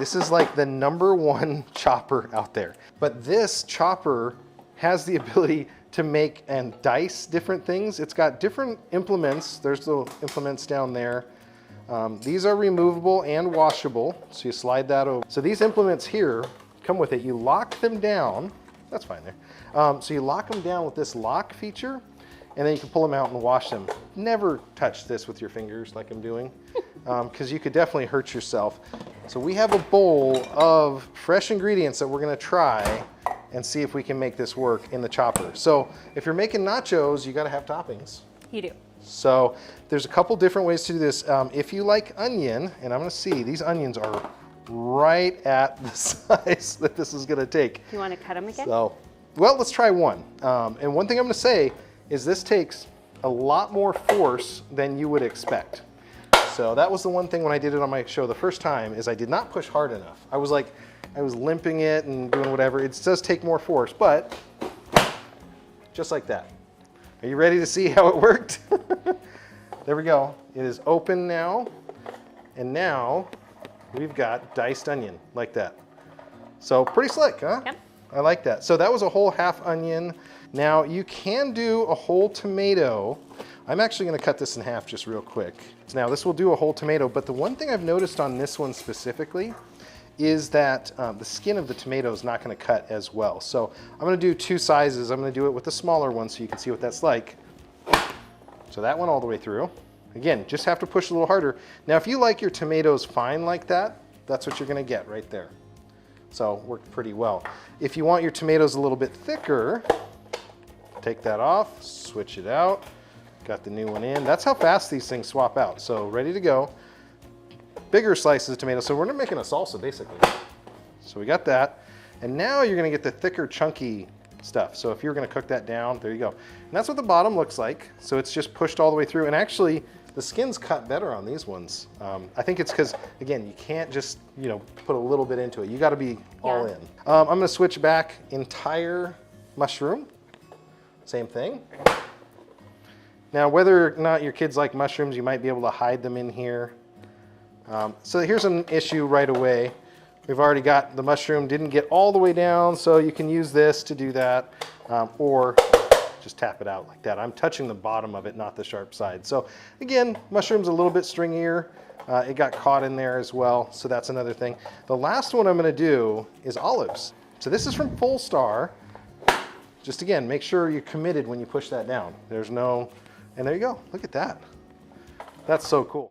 This is like the #1 chopper out there. But this chopper has the ability to make and dice different things. It's got different implements. There's little implements down there. These are removable and washable, so you slide that over. So these implements here come with it. You lock them down. That's fine there. So you lock them down with this lock feature, and then you can pull them out and wash them. Never touch this with your fingers like I'm doing, because you could definitely hurt yourself. So we have a bowl of fresh ingredients that we're gonna try and see if we can make this work in the chopper. So if you're making nachos, you gotta have toppings. You do. So there's a couple different ways to do this. If you like onion, and I'm gonna see, these onions are right at the size that this is gonna take. Do you wanna cut them again? So, well, let's try one. And one thing I'm gonna say is this takes a lot more force than you would expect. So that was the one thing when I did it on my show the first time, is I did not push hard enough. I was limping it and doing whatever. It does take more force, but just like that. Are you ready to see how it worked? There we go. It is open now. And now we've got diced onion like that. So pretty slick, huh? Yep. I like that. So that was a whole half onion. Now you can do a whole tomato. I'm actually gonna cut this in half just real quick. Now this will do a whole tomato, but the one thing I've noticed on this one specifically is that the skin of the tomato is not gonna cut as well. So I'm gonna do 2 sizes. I'm gonna do it with the smaller one so you can see what that's like. So that went all the way through. Again, just have to push a little harder. Now if you like your tomatoes fine like that, that's what you're gonna get right there. So worked pretty well. If you want your tomatoes a little bit thicker, take that off, switch it out. Got the new one in. That's how fast these things swap out. So ready to go. Bigger slices of tomato. So we're making a salsa basically. So we got that. And now you're gonna get the thicker, chunky stuff. So if you're gonna cook that down, there you go. And that's what the bottom looks like. So it's just pushed all the way through. And actually, the skin's cut better on these ones. I think it's because, again, you can't just, put a little bit into it. You gotta be all in. I'm gonna switch back entire mushroom. Same thing. Now, whether or not your kids like mushrooms, you might be able to hide them in here. So here's an issue right away. We've already got the mushroom, didn't get all the way down, so you can use this to do that, or just tap it out like that. I'm touching the bottom of it, not the sharp side. So again, mushroom's a little bit stringier. It got caught in there as well, so that's another thing. The last one I'm gonna do is olives. So this is from Fullstar. Just again, make sure you're committed when you push that down. And there you go, look at that. That's so cool.